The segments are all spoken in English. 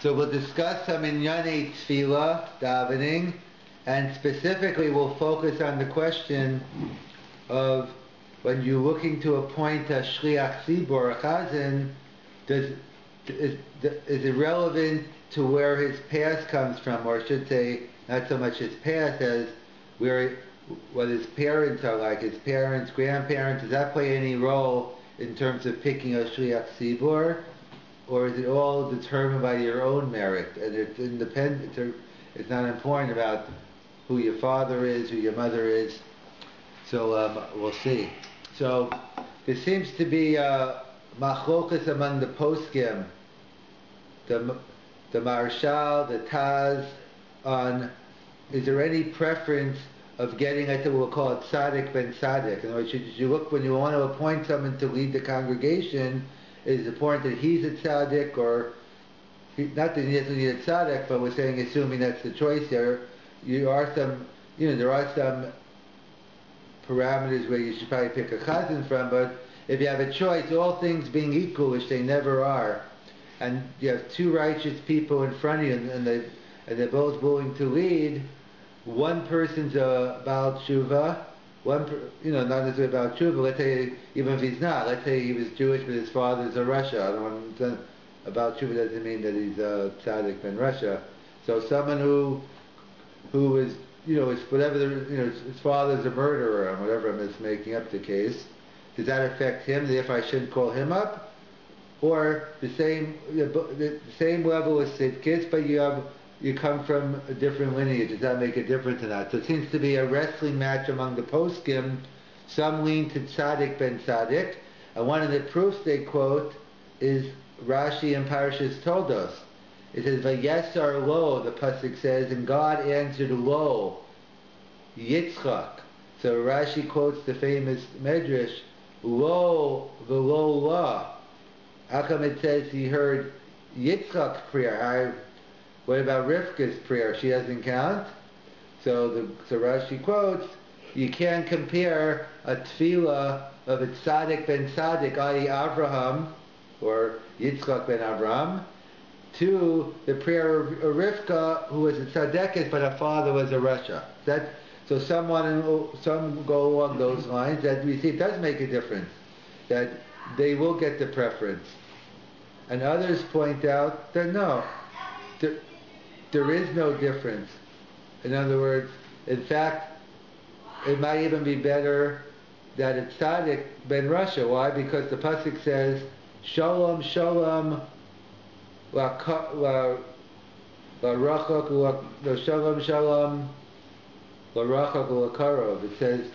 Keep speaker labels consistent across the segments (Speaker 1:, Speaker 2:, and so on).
Speaker 1: So we'll discuss some Inyane Tefillah, davening, and specifically we'll focus on the question of when you're looking to appoint a Shliach Tzibur, a Chazan, is it relevant to where his past comes from, or I should say, not so much his past as what his parents are like, his parents, grandparents, does that play any role in terms of picking a Shliach Tzibur? Or is it all determined by your own merit, and it's independent? It's not important about who your father is, who your mother is. So we'll see. So there seems to be machlokas among the poskim, the Marshal, the Taz, on is there any preference of getting, I think we'll call it tzaddik ben tzaddik. In other words, you look when you want to appoint someone to lead the congregation. Is it important that he's a tzaddik, or not that he doesn't need a tzaddik, but we're saying, assuming that's the choice there, there are some parameters where you should probably pick a chazan from, but if you have a choice, all things being equal, which they never are, and you have two righteous people in front of you, and they're both willing to lead, one person's a Baal Tshuva, not necessarily about Tshuva, let's say, even if he's not, let's say he was Jewish but his father's a Russia. About Tshuva doesn't mean that he's a tzaddik ben Russia. So someone who is, is whatever, his father's a murderer, or whatever, I'm just making up the case, does that affect him, therefore I shouldn't call him up? Or the same level as Sidkis, but you come from a different lineage. Does that make a difference or not? So it seems to be a wrestling match among the poskim. Some lean to tzaddik ben tzaddik, and one of the proofs they quote is Rashi in Parashas Toldos. It says, "Vayesar lo," the pasuk says, and God answered lo, Yitzchak. So Rashi quotes the famous medrash, lo v'lo la. How come it says he heard Yitzchak's prayer? What about Rivka's prayer? She doesn't count. So Rashi quotes, you can't compare a tefillah of a tzaddik ben tzaddik, i.e. Avraham, or Yitzchak ben Avraham, to the prayer of Rivka, who was a tzaddikus, but her father was a Rasha. So some go along those lines, that we see it does make a difference, that they will get the preference. And others point out that no, there is no difference. In other words, in fact, it might even be better that it's tzaddik ben Rasha. Why? Because the pasuk says, Shalom, Shalom, la rachok, Shalom, Shalom, la rachok, la karov. It says,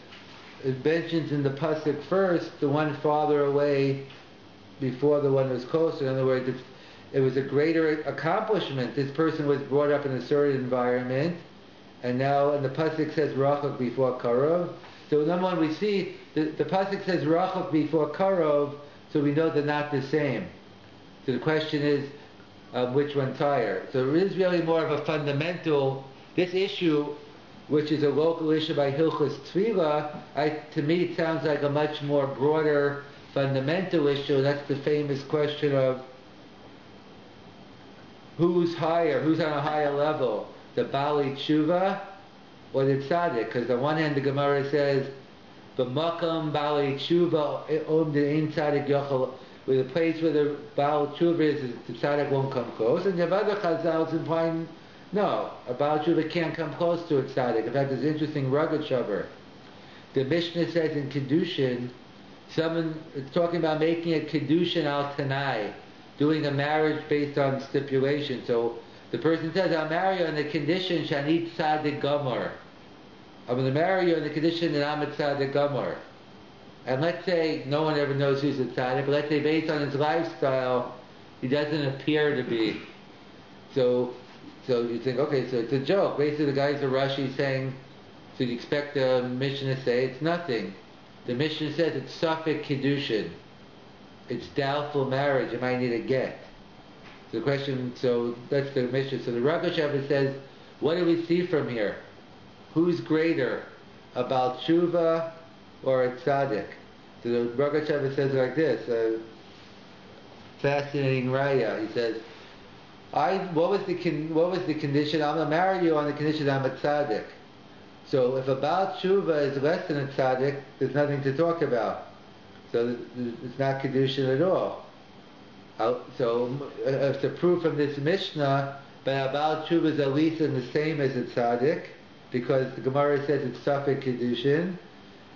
Speaker 1: it mentions in the pasuk first the one farther away before the one was closer. In other words, it was a greater accomplishment. This person was brought up in a certain environment, and the pasuk says rachok before karov. So number one, we see the pasuk says rachok before karov, so we know they're not the same. So the question is, which one's higher? So it is really more of a fundamental, this issue, which is a local issue by Hilchos Tefillah, to me it sounds like a much more broader, fundamental issue. That's the famous question of who's higher, who's on a higher level, the Bali Tshuva or the Tzaddik? Because on one hand the Gemara says, "B'makam Bali Tshuva the Ein Tzaddik Yochel," where the place where the Baal Tshuva is, the Tzaddik won't come close. And the other Chazal is implying, no, a Baal Tshuva can't come close to a Tzaddik. In fact, there's an interesting rugged shavar. The Mishnah says in Kiddushin, someone is talking about making a Kiddushin al Tanai, doing a marriage based on stipulation. So the person says, I'll marry you on the condition Shanit Tzaddik Gomor. I'm going to marry you on the condition that I'm a Tzaddik Gomor. And let's say no one ever knows who's a Tzaddik, but let's say based on his lifestyle, he doesn't appear to be. So you think, okay, so it's a joke. Basically the guy's a Rashi saying, so you expect the Mishnah to say it's nothing. The Mishnah says it's Safek Kiddushin. It's doubtful marriage. You might need a get. So the question, so that's the Mishnah. So the Rabbi Selevan says, what do we see from here? Who's greater, a Baal Tshuva or a tzaddik? So the Rabbi Selevan says like this, fascinating raya. He says, what was the condition? I'm gonna marry you on the condition I'm a tzaddik. So if a Baal Tshuva is less than a tzaddik, there's nothing to talk about. So it's not kedushin at all. So it's a proof from this Mishnah, but a Baal Tshuva is at least in the same as a tzaddik, because the Gemara says it's safek kedushin,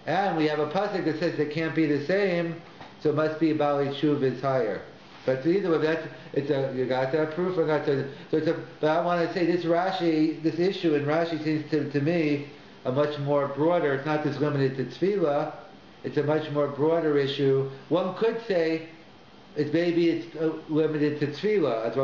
Speaker 1: and we have a pasuk that says they can't be the same, so it must be a Baal Tshuva is higher. But either way, you got that proof or not? But I want to say this issue in Rashi seems to me a much more broader. It's not just limited to tefillah. It's a much more broader issue. One could say it's limited to tefillah.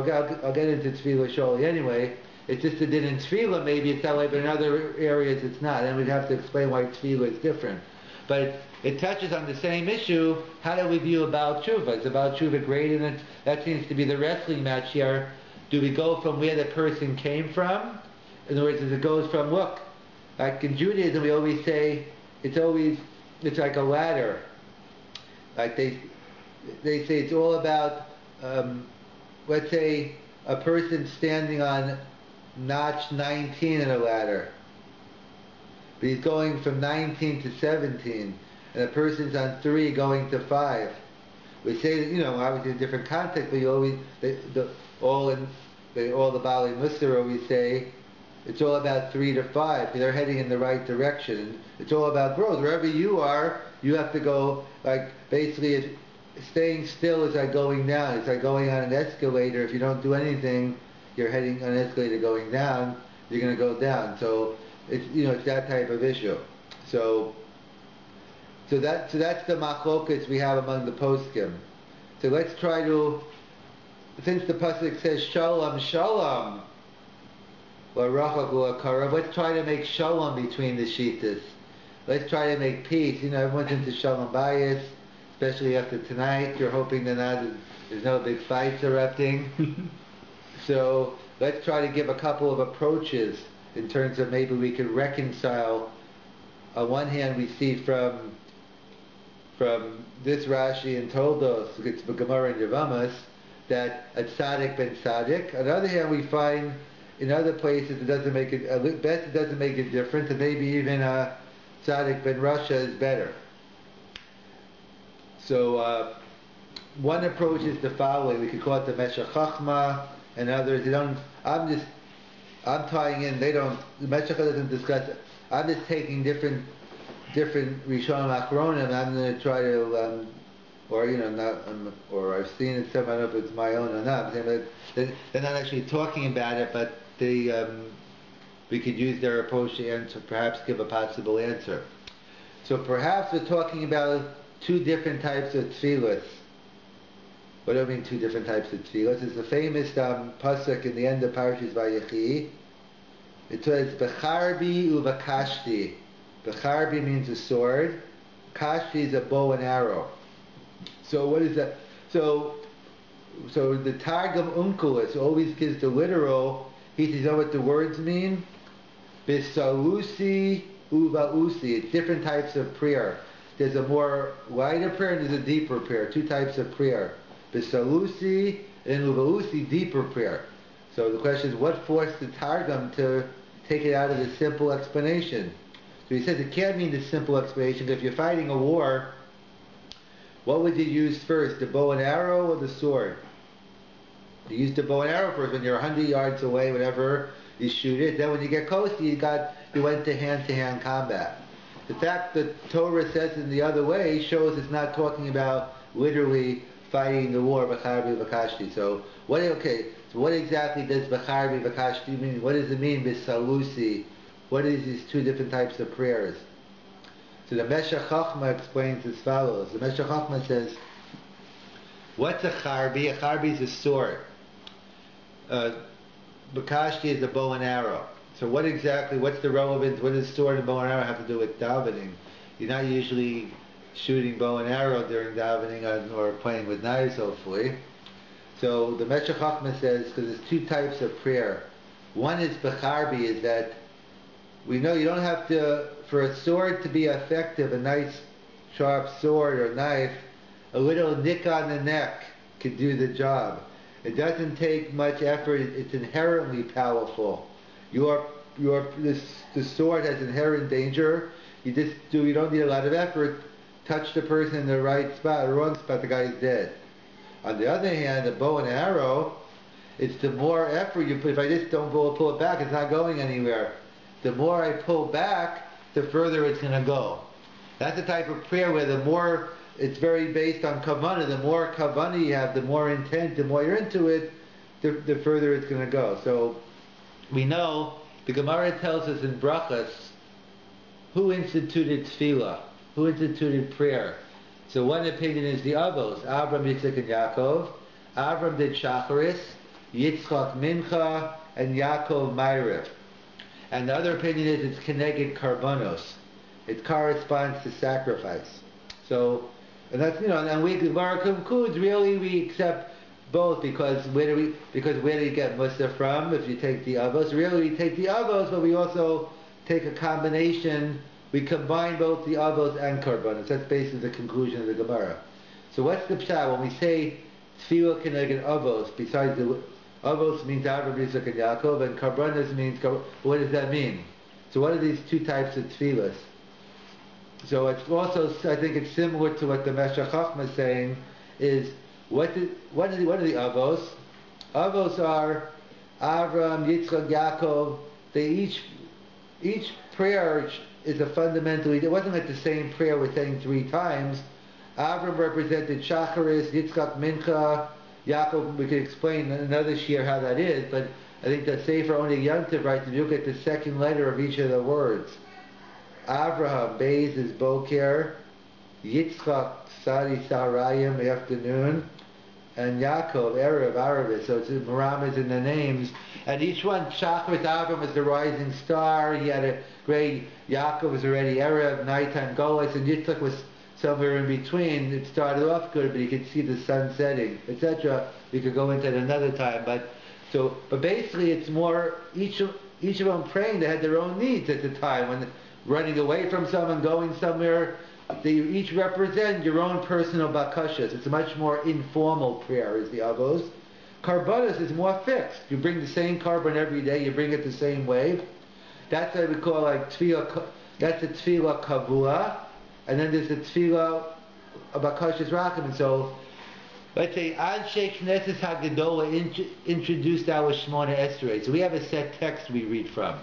Speaker 1: I'll get into tefillah shortly anyway. It's just that in tefillah maybe it's that way, but in other areas it's not. And we'd have to explain why tefillah is different. But it touches on the same issue. How do we view a Baal Tshuva? Is a Baal Tshuva greater than... That seems to be the wrestling match here. Do we go from where the person came from? In other words, as it goes from, look, like in Judaism we always say, it's like a ladder. Like they say it's all about, let's say, a person standing on notch 19 in a ladder. But he's going from 19 to 17, and a person's on 3 going to 5. We say that, obviously in a different context, but all the Baalei Musar always say it's all about 3 to 5. They're heading in the right direction. It's all about growth. Wherever you are, you have to go, like, basically staying still is like going down. It's like going on an escalator. If you don't do anything, you're heading on an escalator going down, you're going to go down. So it's that type of issue. So that's the machlokas we have among the poskim. So let's try to, since the pasuk says shalom shalom, let's try to make shalom between the shittas. Let's try to make peace. Everyone's into shalom bayis, especially after tonight. You're hoping that there's no big fights erupting. So let's try to give a couple of approaches in terms of maybe we could reconcile. On one hand, we see from this Rashi in Toldos, it's Gemara and Yavamas, that a tzaddik ben tzaddik. On the other hand, we find in other places it doesn't make it, at best it doesn't make a difference, and maybe even a tzaddik ben rasha is better. So one approach is the following. We could call it the Meshech Chachma, and others. I'm tying in. The Meshech doesn't discuss it. I'm just taking different Rishonim Achronim, and I'm going to try to, or I've seen it. I don't know if it's my own or not. But they're not actually talking about it, but we could use their approach to answer, perhaps give a possible answer. So perhaps we're talking about 2 different types of tefillas. What do I mean 2 different types of tefillas? It's the famous pasuk in the end of Parashas Vayechi. It says, Becharbi uvakashti. Becharbi means a sword. Kashti is a bow and arrow. So what is that? So the Targum Unkelos always gives the literal. He says, you know what the words mean? Bisalusi uvausi. It's different types of prayer. There's a more wider prayer and there's a deeper prayer. 2 types of prayer. Bisalusi and uvausi, deeper prayer. So the question is, what forced the Targum to take it out of the simple explanation? So he says it can't mean the simple explanation. If you're fighting a war, what would you use first, the bow and arrow or the sword? You use the bow and arrow first. When you're 100 yards away, whatever, you shoot it. Then when you get close, you went to hand-to-hand combat. The fact that Torah says in the other way shows it's not talking about literally fighting the war, B'charbi v'kashti. So what exactly does B'charbi v'kashti mean? What does it mean, B'salusi? What is these 2 different types of prayers? So the Meshech Chachma explains as follows. The Meshech Chachma says, what's a charbi? A charbi is a sword. B'kashti is a bow and arrow. So what's the relevance? What does sword and bow and arrow have to do with davening? You're not usually shooting bow and arrow during davening or playing with knives, hopefully. So the Meshech Chachma says, because there's 2 types of prayer. One is B'charbi, is that we know you don't have to, for a sword to be effective, a nice sharp sword or knife, a little nick on the neck could do the job. It doesn't take much effort. It's inherently powerful. The sword has inherent danger. You don't need a lot of effort. Touch the person in the right spot, or wrong spot, the guy is dead. On the other hand, a bow and arrow, it's the more effort you put. If I just don't pull it back, it's not going anywhere. The more I pull back, the further it's going to go. That's the type of prayer where the more, it's very based on kavanah. The more kavanah you have, the more intent, the more you're into it, the further it's going to go. So we know, the Gemara tells us in Brachas, who instituted tefillah? Who instituted prayer? So one opinion is the Avos, Avram, Yitzchak, and Yaakov. Avram did Shacharis, Yitzchak Mincha, and Yaakov Ma'ariv. And the other opinion is it's Keneged Karbanos. It corresponds to sacrifice. So, and that's, and we concludes, really we accept both, because where do you get Musa from if you take the Avos? Really we take the Avos, but we also take a combination. We combine both the Avos and Karbanos. That's basically the conclusion of the Gemara. So what's the pshat? When we say Tefillah Keneged Avos, besides the Avos means Avram, Yitzchak, and Yaakov, and Karbanos means, what does that mean? So what are these two types of tefillahs? So it's also, I think it's similar to what the Meshech Chochmah is saying, is what are the Avos? Avos are Avram, Yitzchak, Yaakov. They each prayer is a fundamentally, it wasn't like the same prayer we're saying three times. Avram represented Shacharis, Yitzchak Mincha, Yaakov, we could explain another shiur how that is, but I think that Sefer only Yantiv writes, if you look at the second letter of each of the words. Avraham, Beis is Boker, Yitzchak, Sadi Saharayim, afternoon, and Yaakov, Erev, Aravis. So it's Maram is in the names. And each one, Shacharis, Avram is the rising star, he had a great, Yaakov was already Erev, nighttime Golas, and Yitzchak was somewhere in between. It started off good, but you could see the sun setting, etc. We could go into it another time, but basically it's more, each of them praying, they had their own needs at the time. When running away from someone, going somewhere, they each represent your own personal bakashas. It's a much more informal prayer, is the Avos. Karbanos is more fixed. You bring the same carbon every day, you bring it the same way. That's what we call like tefillah, that's a tefillah kavua, and then there's a tefillah bakashas rakim. And so, let's say Anshe Knesset HaGedolah introduced our Shmona Esrei. So we have a set text we read from.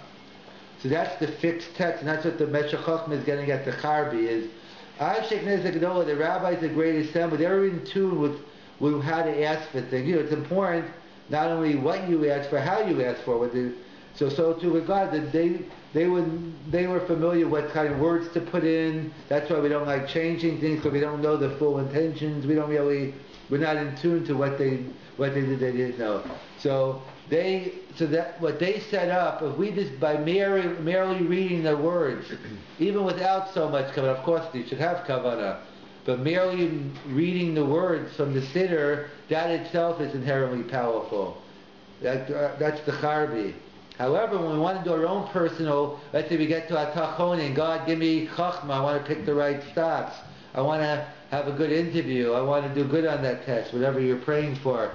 Speaker 1: So that's the fixed text, and that's what the Meshech Chochmah is getting at the Charbi, is Anshe Knesset HaGedolah, the rabbis, the great assembly, they're in tune with how to ask for things. It's important not only what you ask for, how you ask for it. So to regard that they were familiar with what kind of words to put in. That's why we don't like changing things, because we don't know the full intentions. We're not in tune to what they did, they didn't know. So what they set up, if we just by merely reading the words, even without so much kavanah, of course you should have kavanah, but merely reading the words from the siddur, that itself is inherently powerful. That's the Charbi. However, when we want to do our own personal, let's say we get to our tachonin, God give me chachma, I want to pick the right stops, I want to have a good interview, I want to do good on that test, whatever you're praying for.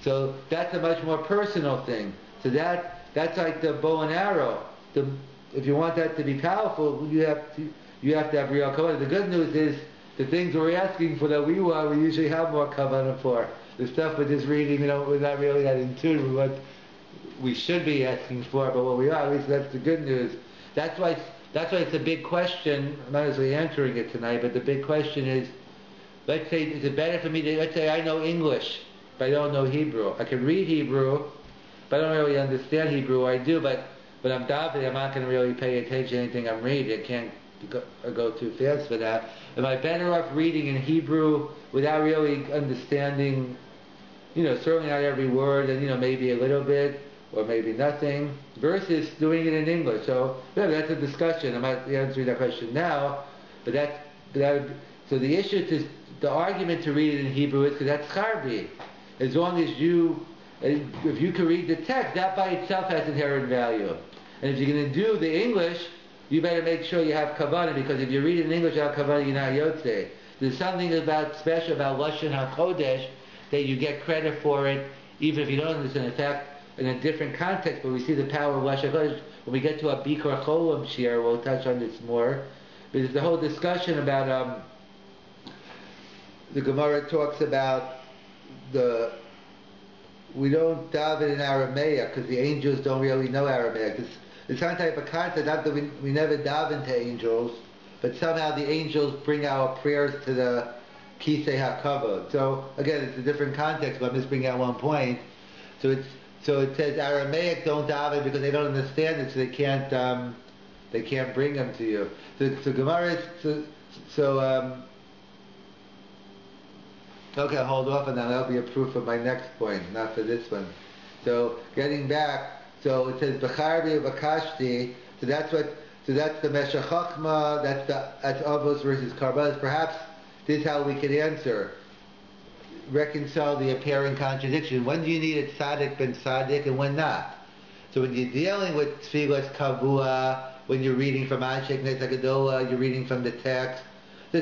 Speaker 1: So that's a much more personal thing. So that's like the bow and arrow. If you want that to be powerful, you have to have real kavanah. The good news is the things we're asking for that we usually have more kavanah for. The stuff we're just reading, we're not really that in tune with what we should be asking for, but what we are, at least that's the good news. That's why it's a big question. I'm not necessarily answering it tonight, but the big question is, let's say, is it better for me to, let's say I know English, but I don't know Hebrew. I can read Hebrew, but I don't really understand Hebrew. I do, but I'm davening, I'm not going to really pay attention to anything I'm reading. I can't go too fast for that. Am I better off reading in Hebrew without really understanding, certainly not every word, and maybe a little bit, or maybe nothing, versus doing it in English? So that's a discussion. I'm not answering that question now, but so the issue the argument to read it in Hebrew is because that's Charbi. As long as if you can read the text, that by itself has inherent value. And if you're going to do the English, you better make sure you have kavanah, because if you read it in English without kavanah, you're not yotzei. There's something special about Lashon HaKodesh, that you get credit for it even if you don't understand, in fact, in a different context, but we see the power of Lashon Kodesh. When we get to a Bikor Cholam Shir, we'll touch on this more. But there's the whole discussion about, the Gemara talks about we don't daven in Aramaic because the angels don't really know Aramaic. It's some type of concept, not that we never daven to angels, but somehow the angels bring our prayers to the Kisei HaKavod. So again, it's a different context, but I'm just bringing out one point. So it says Aramaic don't daven because they don't understand it, so they can't bring them to you. So Gemara is okay, I'll hold off on that. That'll be a proof of my next point, not for this one. So getting back, so it says B'charbi V'kashti. So that's the Meshech Chochma. That's Avos versus Karbanos. Perhaps this is how we could reconcile the apparent contradiction. When do you need a tzaddik ben tzaddik and when not? So when you're dealing with Tfilas Kavua, when you're reading from Anshe Knesset Hagadola, you're reading from the text, so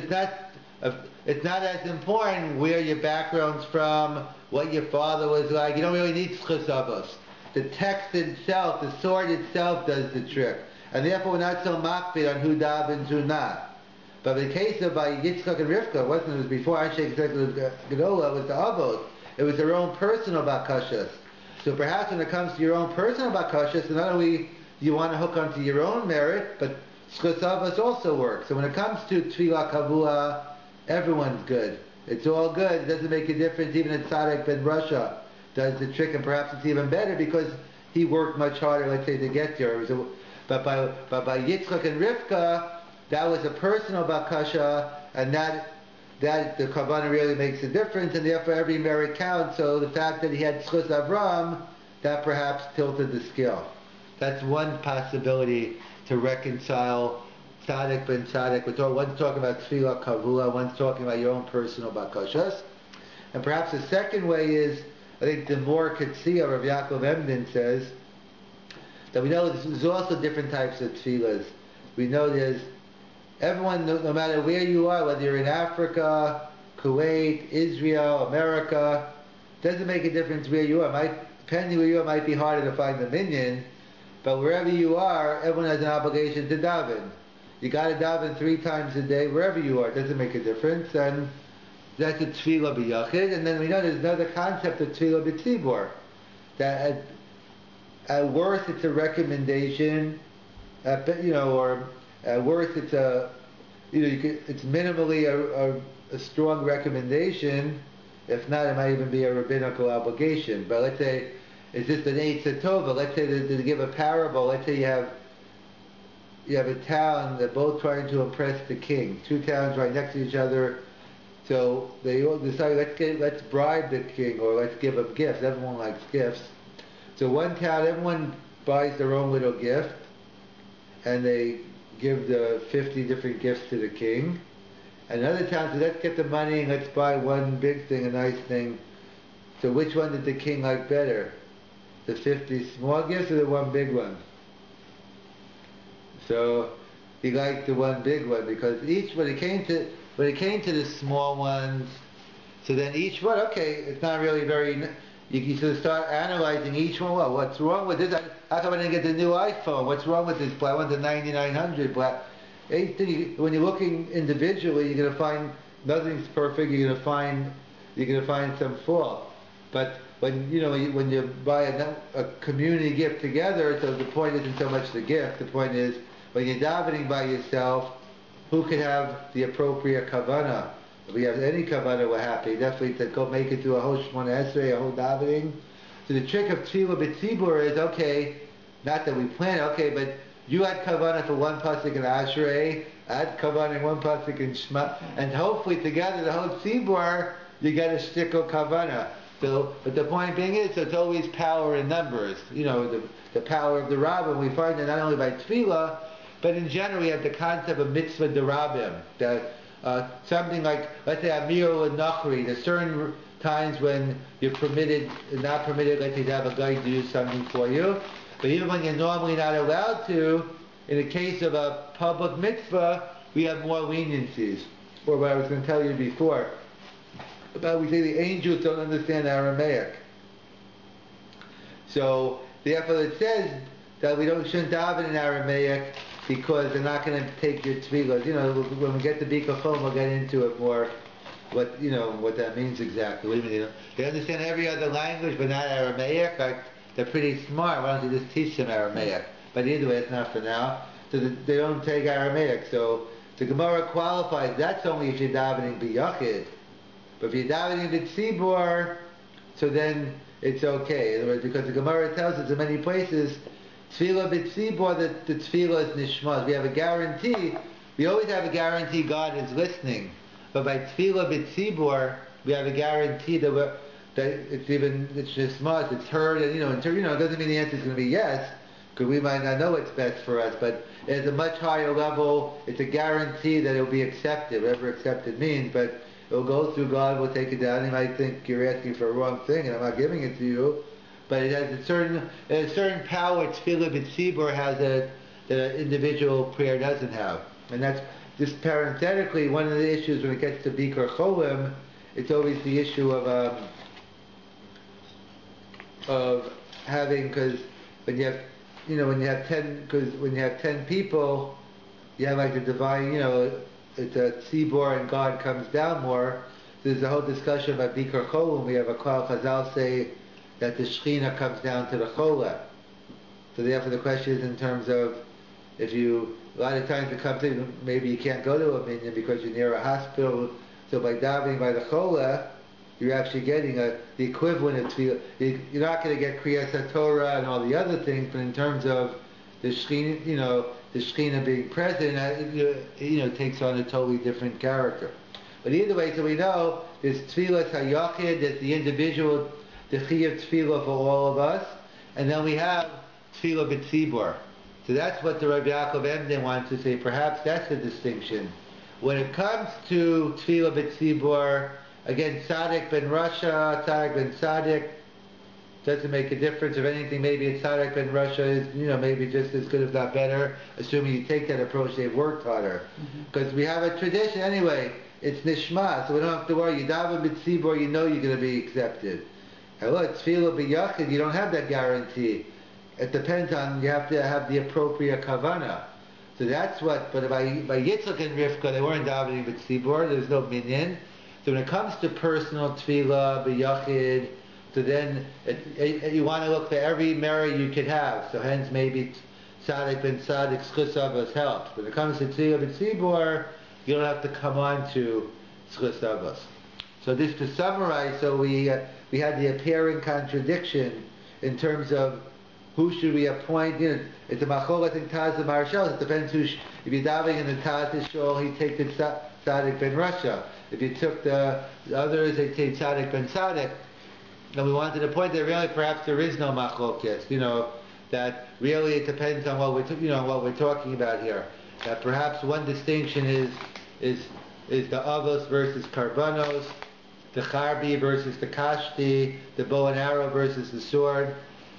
Speaker 1: it's not as important where your background's from, what your father was like. You don't really need Tzchus Avos. The text itself, the sword itself does the trick. And therefore we're not so makpid on who davens, who not. But in the case of by Yitzchak and Rivka, it was before Anshe Knesset Hagadola, it was the Avos. It was their own personal bakashas. So perhaps when it comes to your own personal bakashas, not only do you want to hook onto your own merit, but Tzchus Avos also works. So when it comes to Tfilah Kavua, everyone's good. It's all good. It doesn't make a difference. Even in Tzaddik ben Russia does the trick, and perhaps it's even better because he worked much harder, let's say, to get there. But by Yitzchak and Rivka, that was a personal bakasha, and that the kavanah really makes a difference, and therefore every merit counts. So the fact that he had Tzchus Avram, that perhaps tilted the scale. That's one possibility to reconcile tzaddik ben tzaddik. One's talking about tefillah kavua, one's talking about your own personal bakashas. And perhaps the second way is, I think the more Katsiya, Rav Yaakov Emden says, that we know there's also different types of tefillahs. We know there's everyone, no matter where you are, whether you're in Africa, Kuwait, Israel, America, doesn't make a difference where you are. Depending where you are, it might be harder to find the minyan, but wherever you are, everyone has an obligation to daven. You got to daven 3 times a day, wherever you are. It doesn't make a difference. And that's a tefillah b'yachid. And then we know there's another concept of tefillah b'tzibur. That at worst it's a recommendation, or at worst it's it's minimally a strong recommendation. If not, it might even be a rabbinical obligation. But let's say it's just an eitzah tova. Let's say to give a parable. Let's say you have a town, they're both trying to impress the king. 2 towns right next to each other. So they all decide, let's bribe the king, or let's give him gifts. Everyone likes gifts. So one town, everyone buys their own little gift, and they give the 50 different gifts to the king. And another town says, let's get the money and let's buy one big thing, a nice thing. So which one did the king like better? The 50 small gifts or the one big one? So he liked the one big one, because when it came to the small ones, so then each one, okay, it's not really very. You sort of start analyzing each one. Well, what's wrong with this? How come I didn't get the new iPhone? What's wrong with this? I want the 9900 black. When you're looking individually, you're going to find nothing's perfect. You're going to find some fault. But when you buy a community gift together, so the point isn't so much the gift. The point is, when you're davening by yourself, who can have the appropriate kavanah? If we have any kavanah, we're happy. Definitely to go make it through a whole Shmona Esrei, a whole davening. So the trick of tefillah b'tzibur is, okay, not that we plan, okay, but you had kavanah for one pasuk in Ashrei, I had kavanah in one pasuk in Shema, and hopefully together the whole tzibur, you get a shtickle kavanah. So, but the point being is, it's always power in numbers. The power of the rabbin. We find that not only by tefillah, but in general, we have the concept of mitzvah derabim. That something like, let's say, Amir and Nachri. There's certain times when you're not permitted, let's say, to have a guy do something for you. But even when you're normally not allowed to, in the case of a public mitzvah, we have more leniencies. Or what I was going to tell you before, about we say the angels don't understand Aramaic. So therefore it says that we shouldn't daven in Aramaic because they're not going to take your tefillah. When we get to Bika Chol, we'll get into it more. What that means exactly. What do you mean? They understand every other language, but not Aramaic. Like, they're pretty smart. Why don't you just teach them Aramaic? But either way, it's not for now. So they don't take Aramaic. So the Gemara qualifies. That's only if you're davening b'yachid. But if you're davening b'tzibur, so then it's okay. In other words, because the Gemara tells us in many places, tefillah b'tzibur, that the tefillah is nishmas. We have a guarantee. We always have a guarantee God is listening. But by tefillah b'tzibur, we have a guarantee that it's nishmas, it's heard, and it doesn't mean the answer is going to be yes, because we might not know what's best for us. But at a much higher level, it's a guarantee that it will be accepted, whatever accepted means. But it will go through God, will take it down. He might think you're asking for a wrong thing, and I'm not giving it to you. But it has a certain power. Tefillah b'tzibur has that an individual prayer doesn't have, and that's just parenthetically one of the issues when it gets to Bikar Cholim. It's always the issue of having, because when you have 10 people, you have like the divine, it's a tzibur and God comes down more. There's a whole discussion about Bikar Cholim. We have a Klal Chazal say that the Shekhinah comes down to the Cholah. So therefore the question is in terms of, if you, a lot of times it comes in, maybe you can't go to a minyan because you're near a hospital, so by davening by the Cholah, you're actually getting the equivalent of tefillah. You're not going to get Kriyas HaTorah and all the other things, but in terms of the Shekhinah, the Shekhinah being present, it takes on a totally different character. But either way, so we know there's Tefillah HaYachid, there's the individual, the Chiyuv Tefillah for all of us, and then we have Tefillah B'tzibur. So that's what the Rabbi Yaakov Emden wants to say. Perhaps that's the distinction. When it comes to Tefillah B'tzibur, again, Tzaddik ben Rasha, Tzaddik ben Tzaddik, doesn't make a difference. If anything, maybe it's Tzaddik ben Rasha is, maybe just as good if not better, assuming you take that approach, they've worked harder. Because we have a tradition anyway, it's Nishma, so we don't have to worry. You daven B'tzibur, you're going to be accepted. Hello, Tefillah B'yachid, you don't have that guarantee. It depends on, you have to have the appropriate kavanah. So that's what, but by Yitzchak and Rivka, they weren't davening with tzibur, there's no minyan. So when it comes to personal tefillah, b'yachid, so then you want to look for every merit you could have. So hence maybe tzaddik ben tzaddik schus avos helps. When it comes to tefillah b'tzibur, you don't have to come on to schus avos. So this to summarize, so we had the apparent contradiction in terms of who should we appoint? It's a macholet in Taz and Marshal. It depends who. If you're davening in the Taz Shul, he take the Tzaddik ben Rasha. If you took the others, they take Tzaddik ben Tzaddik. And we wanted to point that really perhaps there is no machlokes. That really it depends on what we're talking about here. That perhaps one distinction is the avos versus karbanos, the charbi versus the kashti, the bow and arrow versus the sword.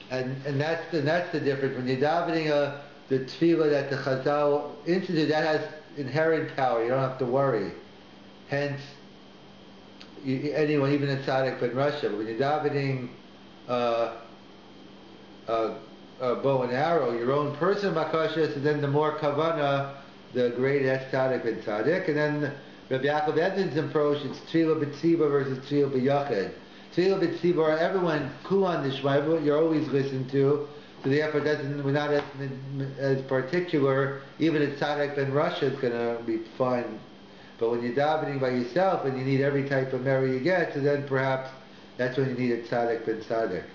Speaker 1: And that's the difference. When you're davening the tefillah that the Chazal instituted, that has inherent power. You don't have to worry. Hence, anyone, even a tzaddik ben Rasha, but when you're davening a bow and arrow, your own person makashas, and then the more kavana, the greater tzaddik ben tzaddik. And then Rabbi Yaakov Emden's approach, it's tefillah b'tzibur versus tefillah b'yachid. Tefillah b'tzibur, everyone, kulan nishma, you're always listened to, so therefore we're not as particular. Even a tzaddik ben Rasha is going to be fine. But when you're davening by yourself and you need every type of merit you get, so then perhaps that's when you need a tzaddik ben tzaddik.